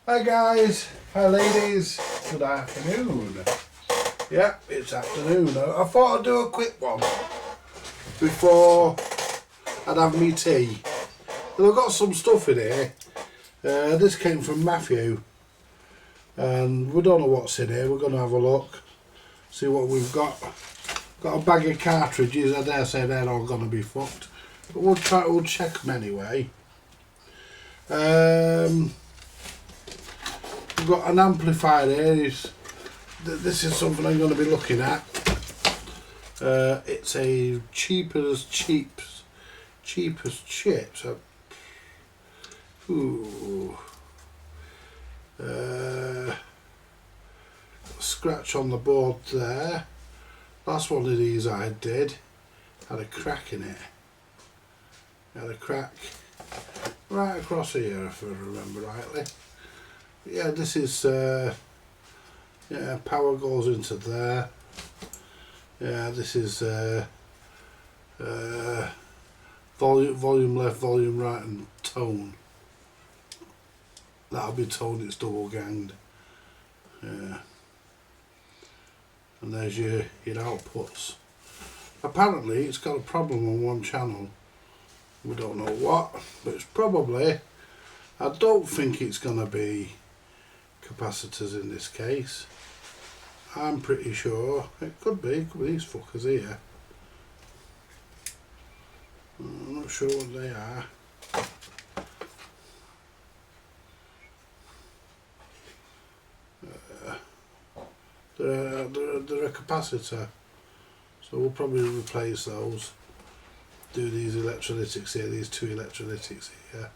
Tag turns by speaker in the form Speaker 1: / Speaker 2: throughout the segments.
Speaker 1: Hi guys, hi ladies, good afternoon. Yeah, it's afternoon. I thought I'd do a quick one before I'd have me tea. And I've got some stuff in here. This came from Matthew, and we don't know what's in here. We're going to have a look, see what we've got. Got a bag of cartridges. I dare say they're all going to be fucked, but we'll check them anyway. We've got an amplifier here. This is something I'm going to be looking at. It's a cheap as chips. Scratch on the board there. Last one of these I did had a crack in it. Had a crack right across here, if I remember rightly. Yeah, this is yeah, power goes into there. Yeah, this is volume left, volume right, and tone. That'll be tone. It's double ganged. Yeah, and there's your outputs. Apparently, it's got a problem on one channel. We don't know what, but it's probably. I don't think it's gonna be capacitors in this case. I'm pretty sure it could be these fuckers here. I'm not sure what they are. They're a capacitor, so we'll probably replace those. Do these electrolytics here, these two electrolytics here.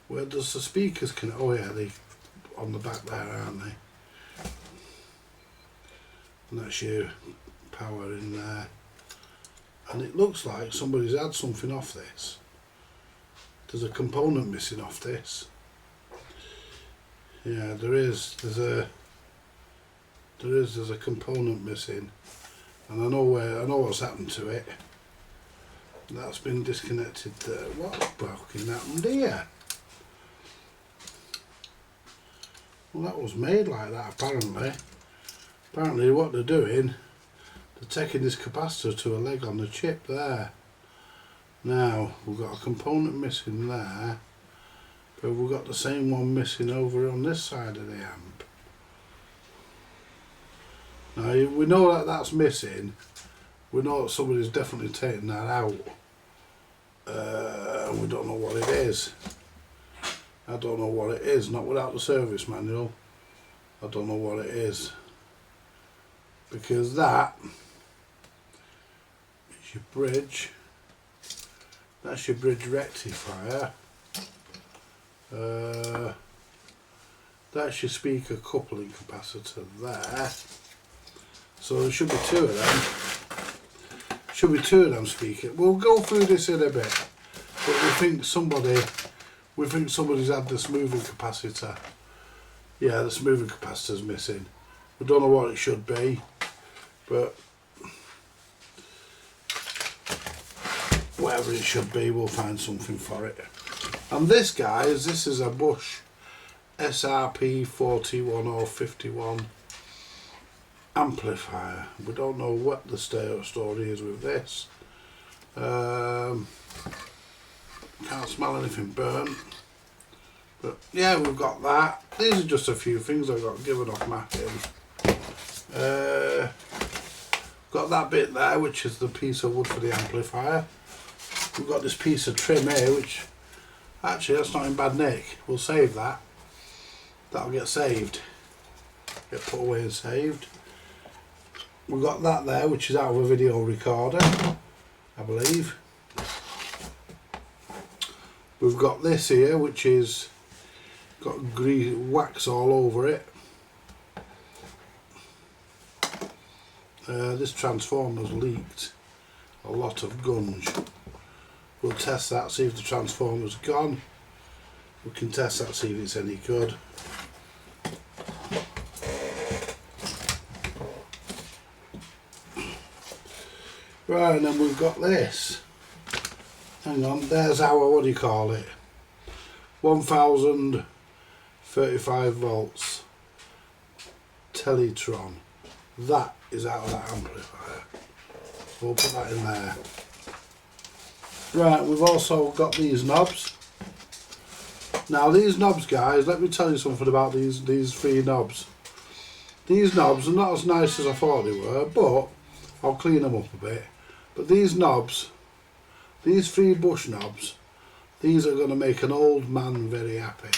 Speaker 1: Where does the speakers connect? Oh yeah, they on the back there, aren't they? And that's your power in there. And it looks like somebody's had something off this. There's a component missing off this. Yeah, there is. There's a component missing, and I know what's happened to it. That's been disconnected. What fucking happened here? Well, that was made like that apparently. Apparently what they're doing, they're taking this capacitor to a leg on the chip there. Now, we've got a component missing there, but we've got the same one missing over on this side of the amp. Now, we know that that's missing. We know that somebody's definitely taken that out. And we don't know what it is. I don't know what it is, not without the service manual. I don't know what it is. Because that is your bridge. That's your bridge rectifier. That's your speaker coupling capacitor there. So there should be two of them. Should be two of them speakers. We'll go through this in a bit. But we think somebody's had this moving capacitor. Yeah, this moving capacitor's missing. We don't know what it should be, but whatever it should be, we'll find something for it. And this, guys, this is a Bosch SRP 41051 amplifier. We don't know what the story is with this. Can't smell anything burnt. But yeah, we've got that. These are just a few things I got given off Matthew. Got that bit there, which is the piece of wood for the amplifier. We've got this piece of trim here, which actually that's not in bad nick. We'll save that. That'll get saved. Get put away and saved. We've got that there, which is out of a video recorder, I believe. We've got this here, which is got wax all over it. This transformer's leaked a lot of gunge. We'll test that, see if the transformer's gone. We can test that, see if it's any good. Right, and then we've got this. Hang on, there's our, what do you call it? 1035 volts Teletron. That is out of that amplifier. We'll put that in there. Right, we've also got these knobs. Now these knobs, guys, let me tell you something about these three knobs. These knobs are not as nice as I thought they were, but I'll clean them up a bit. But these knobs, these three bush knobs, these are going to make an old man very happy.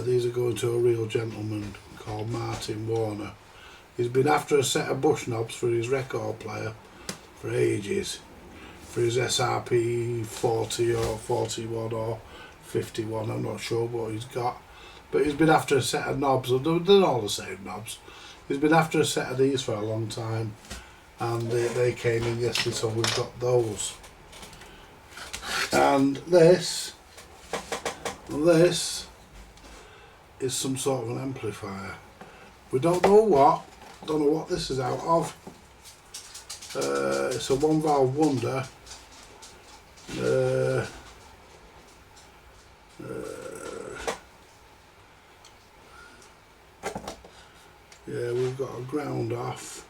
Speaker 1: These are going to a real gentleman called Martin Warner. He's been after a set of bush knobs for his record player for ages. For his SRP 40 or 41 or 51, I'm not sure what he's got. But he's been after a set of knobs, they're all the same knobs. He's been after a set of these for a long time. And they came in yesterday, so we've got those. And this is some sort of an amplifier. We don't know what this is out of. It's a one valve wonder. Yeah, we've got a ground off.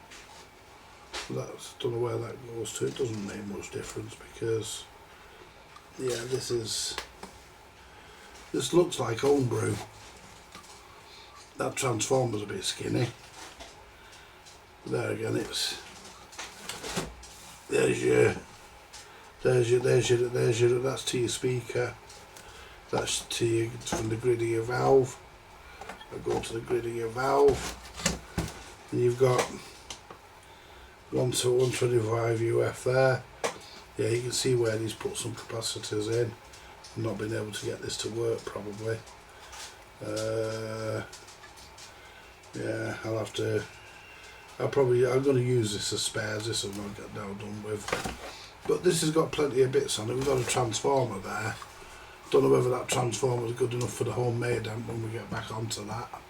Speaker 1: That's, don't know where that goes to. It doesn't make much difference because, yeah, this looks like homebrew. That transformer's a bit skinny. There again, there's your that's to your speaker. That's to your, from the grid of your valve. I go to the grid of your valve. And you've got 1 to 125 UF there. Yeah, you can see where he's put some capacitors in. I've not been able to get this to work probably. Yeah, I'm going to use this as spares. This will not get now done with. But this has got plenty of bits on it. We've got a transformer there. Don't know whether that transformer is good enough for the homemade amp when we get back onto that.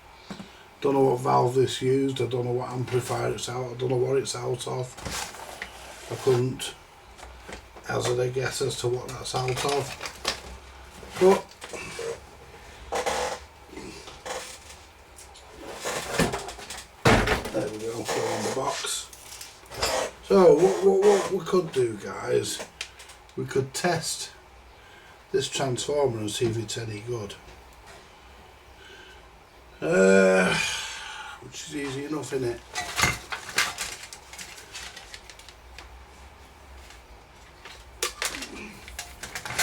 Speaker 1: Don't know what valve this used. I don't know what amplifier it's out. I don't know what it's out of. I couldn't hazard a guess as to what that's out of. But there we go. Go on the box. So what we could do, guys, we could test this transformer and see if it's any good. Which is easy enough, innit?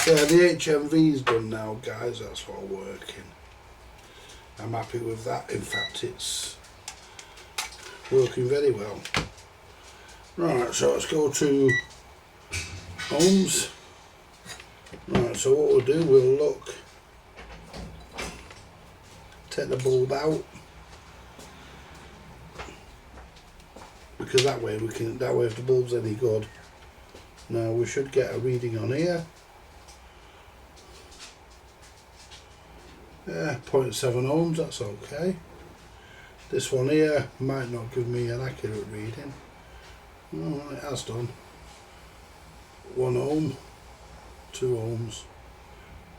Speaker 1: Yeah, the HMV's done now, guys. That's all working. I'm happy with that. In fact, it's working very well. Right, so let's go to ohms. Right, so what we'll do, we'll look, take the bulb out, because that way if the bulb's any good. Now we should get a reading on here. Yeah, 0.7 ohms, that's okay. This one here might not give me an accurate reading. Oh, it has done. 1 ohm, 2 ohms.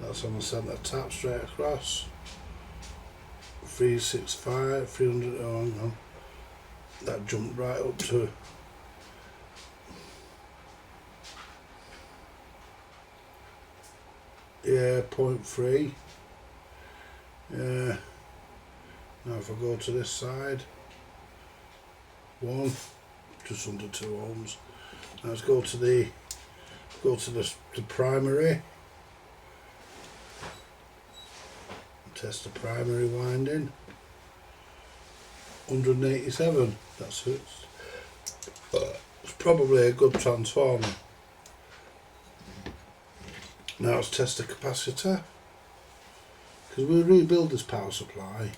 Speaker 1: That's on the centre tap straight across. 365, 300, oh hang on. That jumped right up to yeah, 0.3. Yeah. Now if I go to this side, 1, just under 2 ohms. Now let's go to the primary. Test the primary winding. 187. That's it. It's probably a good transformer. Now let's test the capacitor, because we'll rebuild this power supply.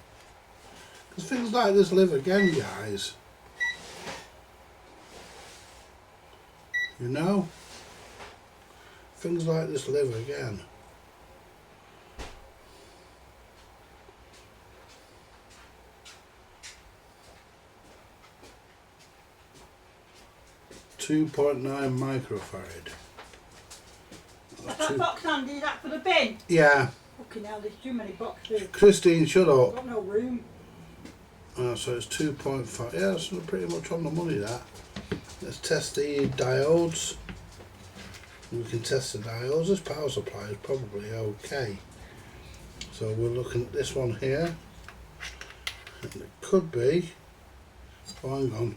Speaker 1: Because things like this live again, guys. You know? Things like this live again. .9 microfarad.
Speaker 2: That's that box, Andy, that for the bin?
Speaker 1: Yeah.
Speaker 2: Fucking hell, there's too many boxes.
Speaker 1: Christine, shut
Speaker 2: I've
Speaker 1: up.
Speaker 2: got no room.
Speaker 1: So it's 2.5. Yeah, that's pretty much on the money, that. Let's test the diodes. We can test the diodes. This power supply is probably okay. So we're looking at this one here. And it could be. Oh, hang on.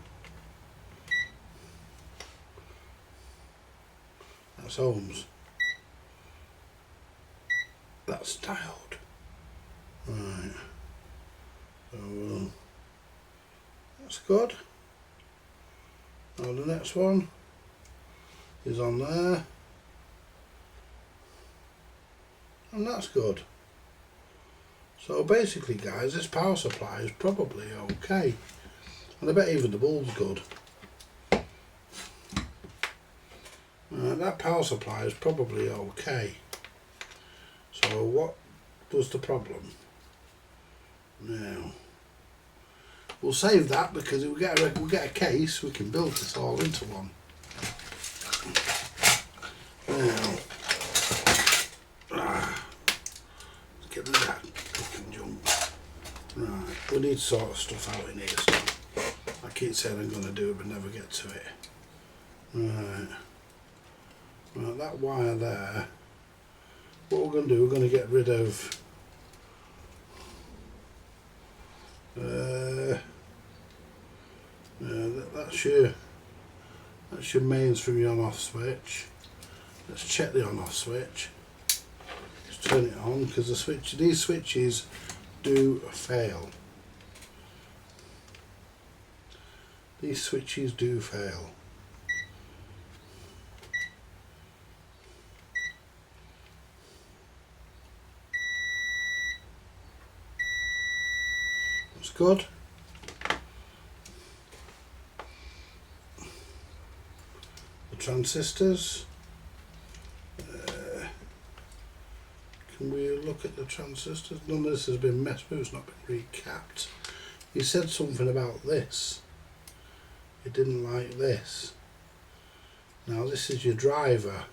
Speaker 1: That's ohms. That's diode. Right. So that's good. Now the next one is on there. And that's good. So basically, guys, this power supply is probably okay. And I bet even the bulb's good. That power supply is probably okay. So what was the problem? Now, we'll save that because if we get a case, we can build this all into one. Now, let's get rid of that fucking junk. Right, we need to sort stuff out in here. So I keep saying I'm going to do it, but never get to it. Right, that wire there. What we're going to do, we're going to get rid of that's your mains from your on-off switch. Let's check the on-off switch. Just turn it on because these switches do fail. These switches do fail. That's good. The transistors. Can we look at the transistors? None of this has been messed with, it's not been recapped. You said something about this. You didn't like this. Now this is your driver.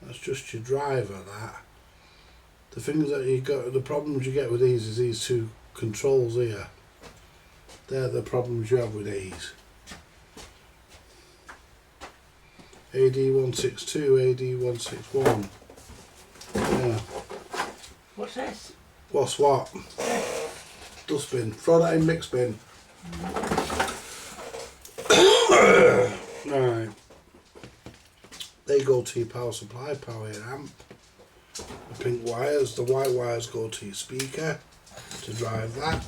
Speaker 1: That's just your driver, that. The things that you got, the problems you get with these is these two controls here. They're the problems you have with these. AD162, AD161. Yeah.
Speaker 2: What's this?
Speaker 1: What's what? Dustbin. Throw that in mix bin. Right. They go to your power supply, power your amp. The pink wires, the white wires go to your speaker to drive that.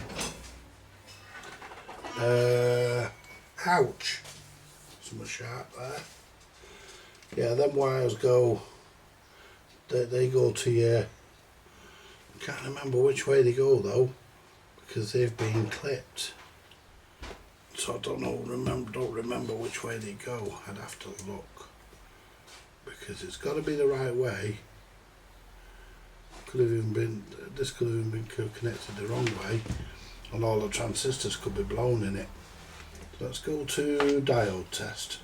Speaker 1: Ouch. Something sharp there. Yeah, them wires go, they go to your, I can't remember which way they go though, because they've been clipped. So I don't remember which way they go. I'd have to look, because it's got to be the right way. This could have even been connected the wrong way, and all the transistors could be blown in it. So let's go to diode test.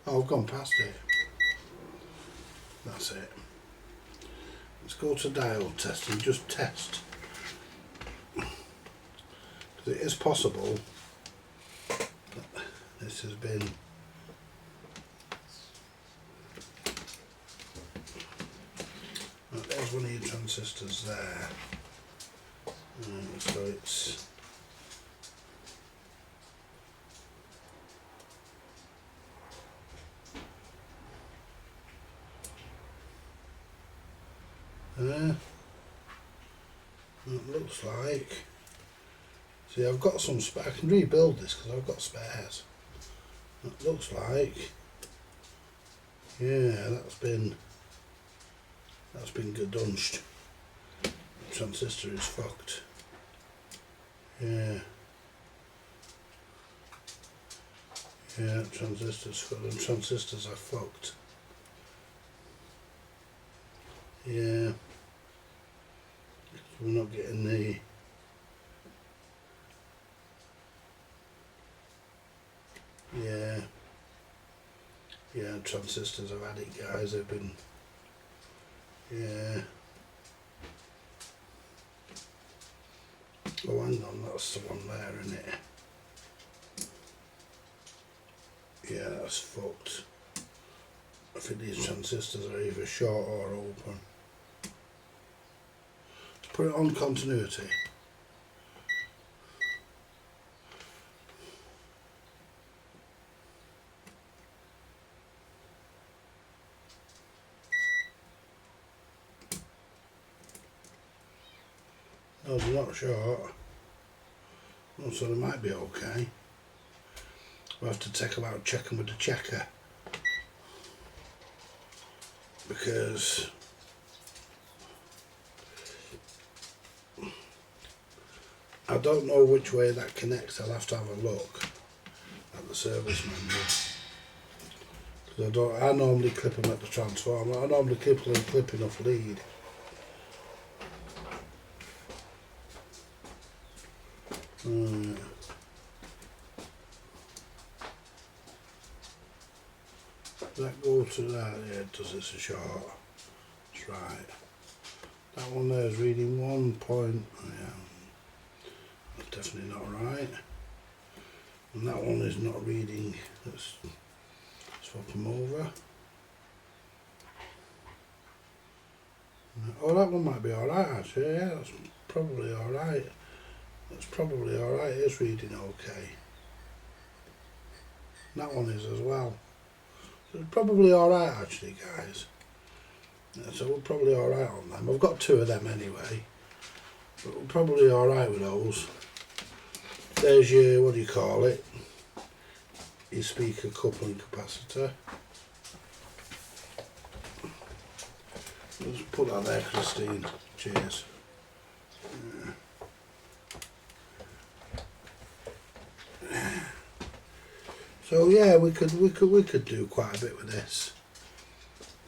Speaker 1: Oh, I've gone past it. That's it. Let's go to diode test and just test. Because it is possible that this has been right, there's one of your transistors there. So it's it looks like, see, I've got some spare, I can rebuild this because I've got spares. It looks like, yeah, that's been gedunched. The transistor is fucked. Yeah, transistors are fucked. Yeah, we're not getting Yeah, transistors have had it, guys. They've been, yeah. Oh, hang on, that's the one there, isn't it? Yeah, that's fucked. I think these transistors are either short or open. Put it on continuity. No, they're not short. Oh, so they might be okay. We'll have to take them out and check them with the checker. Because I don't know which way that connects. I'll have to have a look at the service manual. Because I normally clip them at the transformer. I normally clip enough lead. Right. Does that go to that? Yeah, it does. It's a short. That's right. That one there is reading 1 point. Yeah. That's definitely not right. And that one is not reading. Let's swap them over. Oh, that one might be alright actually. Yeah, that's probably alright. That's probably alright. It's reading okay. And that one is as well. So it's probably alright actually, guys. Yeah, so we're probably alright on them. I've got 2 of them anyway. But we're probably alright with those. There's your, what do you call it? Your speaker coupling capacitor. Let's put that there, Christine. Cheers. So yeah, we could do quite a bit with this.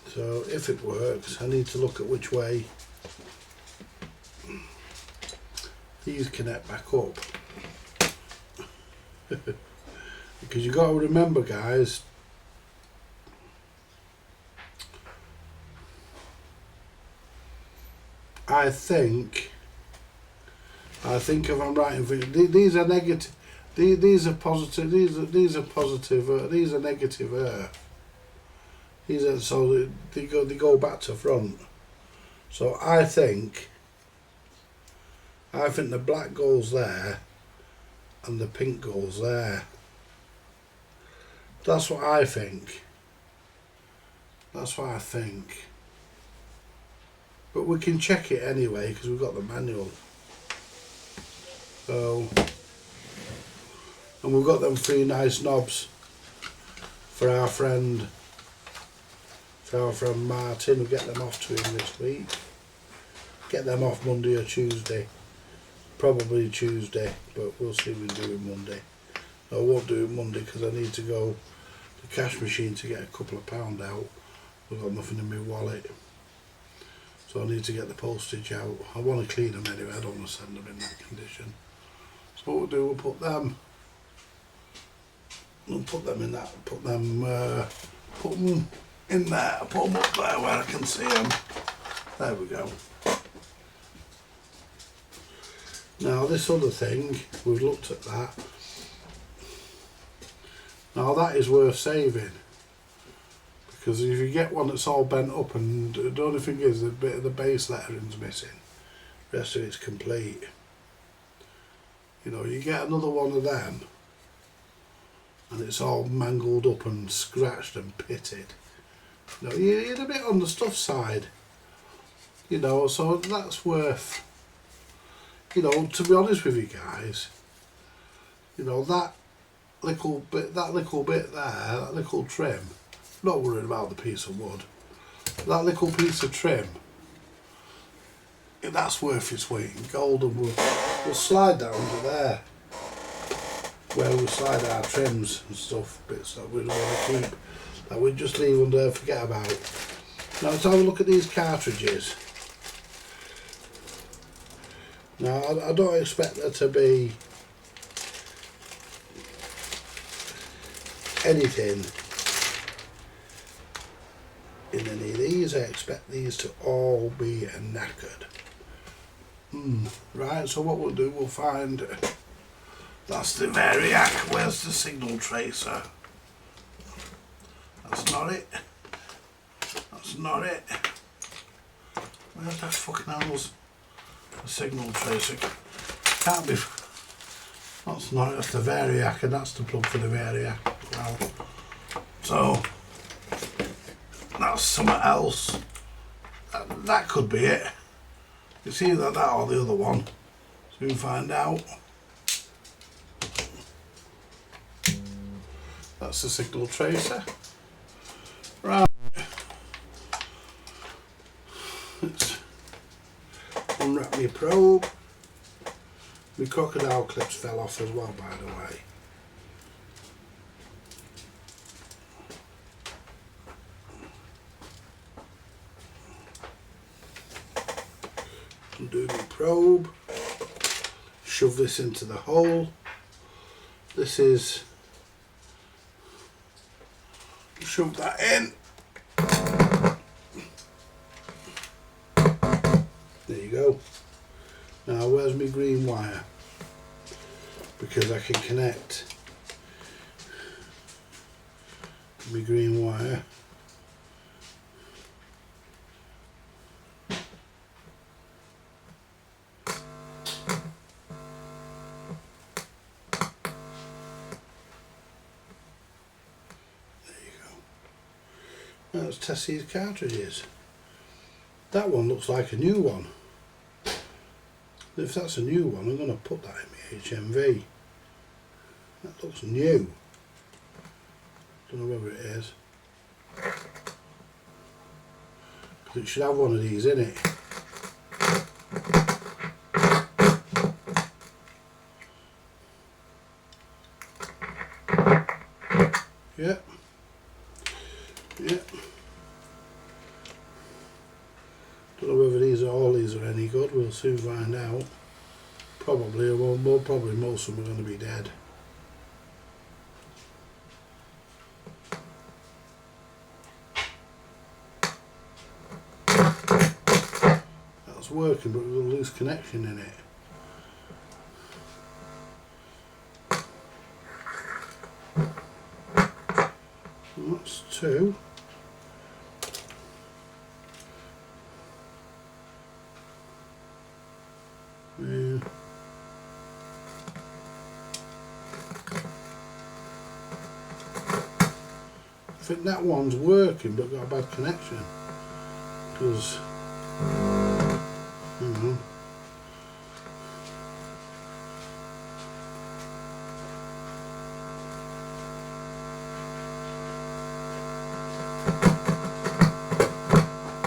Speaker 1: So if it works, I need to look at which way these connect back up. Because you've got to remember, guys, I think if I'm right, these are negative. These are positive. These are positive. These are negative. These are, so they go back to front. So I think the black goes there, and the pink goes there. That's what I think. That's what I think. But we can check it anyway because we've got the manual. So, and we've got them 3 nice knobs for our friend Martin. We'll get them off to him this week. Get them off Monday or Tuesday. Probably Tuesday, but we'll see if we do it Monday. I won't do it Monday because I need to go to the cash machine to get a couple of £2 out. I've got nothing in my wallet. So I need to get the postage out. I want to clean them anyway. I don't want to send them in that condition. So what we'll do, we'll put them in that. Put them in there. Put them up there where I can see them. There we go. Now this other thing, we've looked at that. Now that is worth saving. Because if you get one that's all bent up, and the only thing is a bit of the base lettering's missing, the rest of it's complete. You know, you get another one of them and it's all mangled up and scratched and pitted. You know, you're a bit on the stuff side. You know, so that's worth, you know, to be honest with you guys, you know, that little bit there, that little trim, not worried about the piece of wood, that little piece of trim, that's worth its weight in gold. And we'll slide that under there where we slide our trims and stuff, bits that we don't want to keep, that we just leave under there, forget about. Now let's have a look at these cartridges. Now I don't expect there to be anything in any of these. I expect these to all be knackered. Right, so what we'll do, we'll find, that's the Variac. Where's the signal tracer? That's not it. That's not it. Where's that fucking hell's the signal tracer? Can't be. That's not it, that's the Variac, and that's the plug for the Variac. Well, so that's something else. That could be it. It's either that or the other one. So we can find out. That's the signal tracer. Right. Let's unwrap my probe. My crocodile clips fell off as well, by the way. Undo my probe. Shove this into the hole. This is. Shove that in. There you go. Now where's my green wire? Because I can connect my green wire Let's test these cartridges. That one looks like a new one. If that's a new one, I'm going to put that in my HMV. That looks new. Don't know whether it is. Because it should have one of these in it. Yep. Yep. Don't know whether all these are any good. We'll soon find out. Probably, well, probably most of them are going to be dead. That's working, but we've got a loose connection in it. That's two. Yeah. I think that one's working but got a bad connection because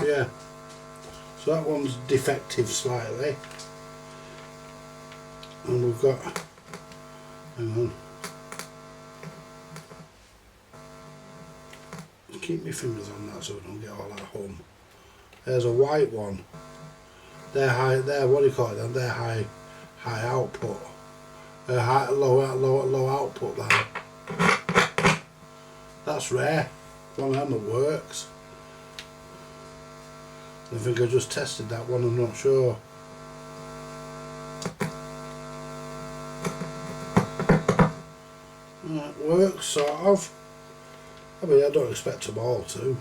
Speaker 1: yeah, so that one's defective slightly, and we've got, hang on, keep my fingers on that so I don't get all that hum. There's a white one. They're high. They're, what do you call it then? They're high output. Low output. That's rare. One of them that works. I think I just tested that one. I'm not sure. That works sort of. I mean, I don't expect them all to.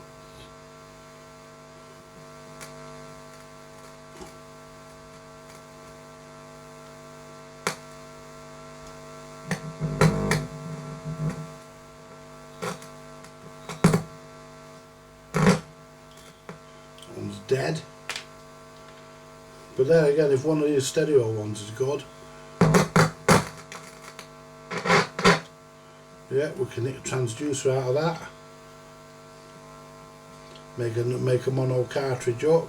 Speaker 1: One's dead. But there again, if one of these stereo ones is good, yeah, we can nick a transducer out of that. Make a mono cartridge up.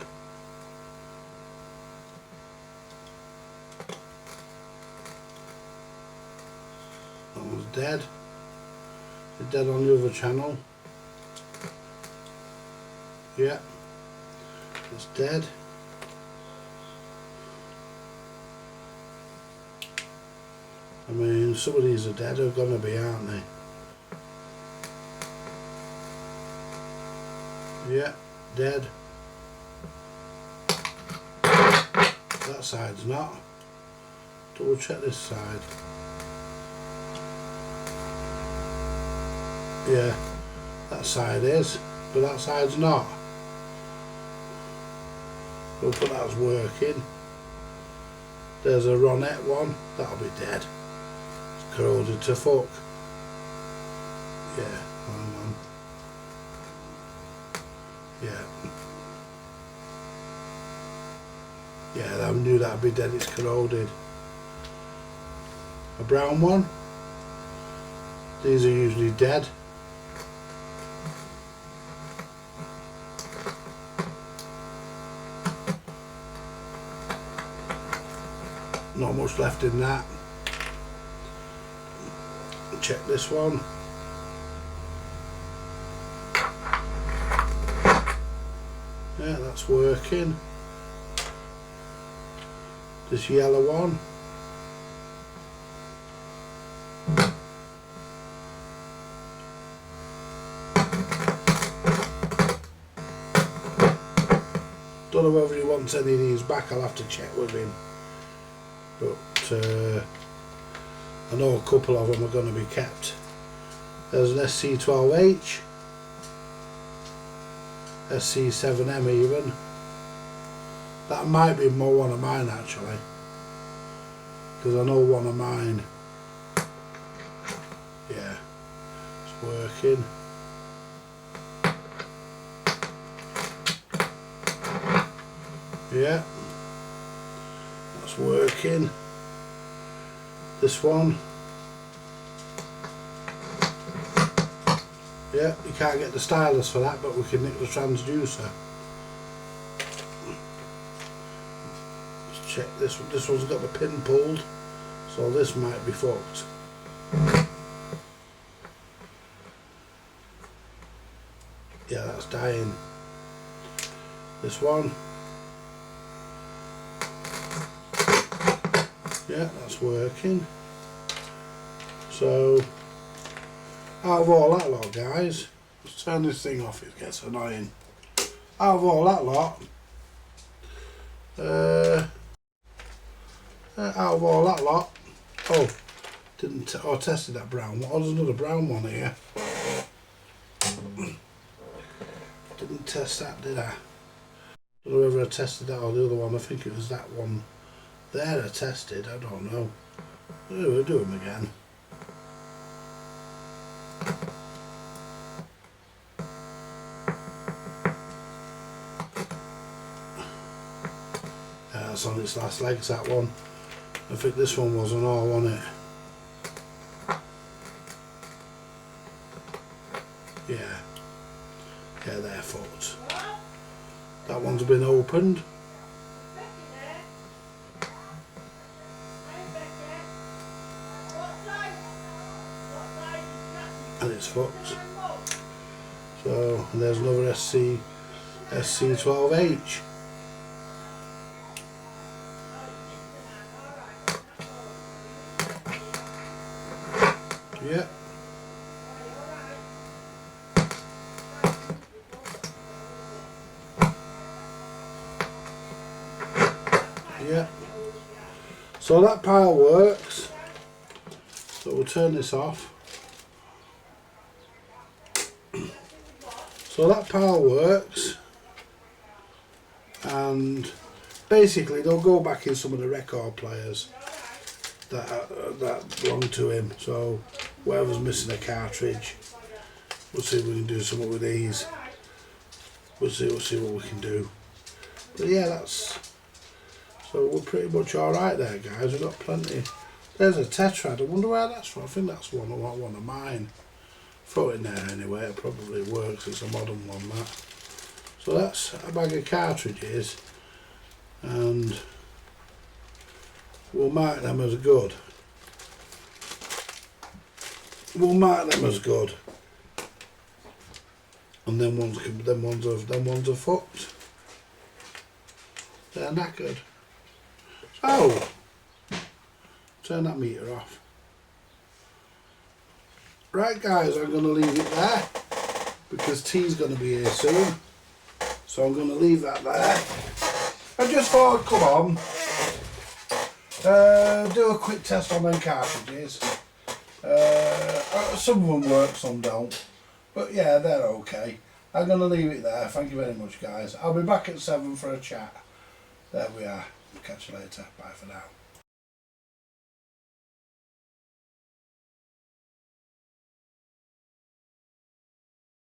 Speaker 1: That one's dead. It's dead on the other channel. Yeah, it's dead. I mean, some of these are dead, are gonna be, aren't they? Yeah, dead. That side's not. Double check this side. Yeah, that side is, but that side's not. We'll put that as working. There's a Ronette one, that'll be dead. It's corroded to fuck. Yeah, one. Yeah. Yeah, I knew that'd be dead, it's corroded. A brown one. These are usually dead. Not much left in that. Check this one. Yeah, that's working. This yellow one. Don't know whether he wants any of these back, I'll have to check with him. But I know a couple of them are going to be kept. There's an SC12H, SC7M even. That might be more one of mine actually, because I know one of mine. Yeah, it's working. Yeah, that's working. This one. Yeah, you can't get the stylus for that, but we can nick the transducer. Let's check this one. This one's got the pin pulled, so this might be fucked. Yeah, that's dying. This one. Yeah, that's working. So, out of all that lot, guys, let's turn this thing off, it gets annoying. Out of all that lot, oh, I tested that brown one. Oh, there's another brown one here. Didn't test that, did I? Don't know whether I tested that or the other one. I think it was that one there I tested. I don't know. We'll do them again. That's on its last legs, that one. I think this one was an all, wasn't it? Yeah. Yeah, they're fucked. That one's been opened. And it's fucked. So, and there's another SC12H. Yeah. Yeah. So that pile works. So we'll turn this off. So that pile works, and basically they'll go back in some of the record players that belong to him. So whoever's missing a cartridge, we'll see if we can do something with these. We'll see what we can do. But yeah, that's, so we're pretty much all right there, guys. We've got plenty. There's a Tetrad. I wonder where that's from. I think that's one of mine. Throw it in there anyway, it probably works. It's a modern one, that. So that's a bag of cartridges, and we'll mark them as good. And them ones are fucked. They're knackered. So turn that meter off. Right guys, I'm going to leave it there because tea's going to be here soon. So I'm going to leave that there. I just thought I'd come on, do a quick test on them cartridges. Some of them work, some don't. But yeah, they're okay. I'm going to leave it there. Thank you very much, guys. I'll be back at 7 for a chat. There we are. Catch you later. Bye for now.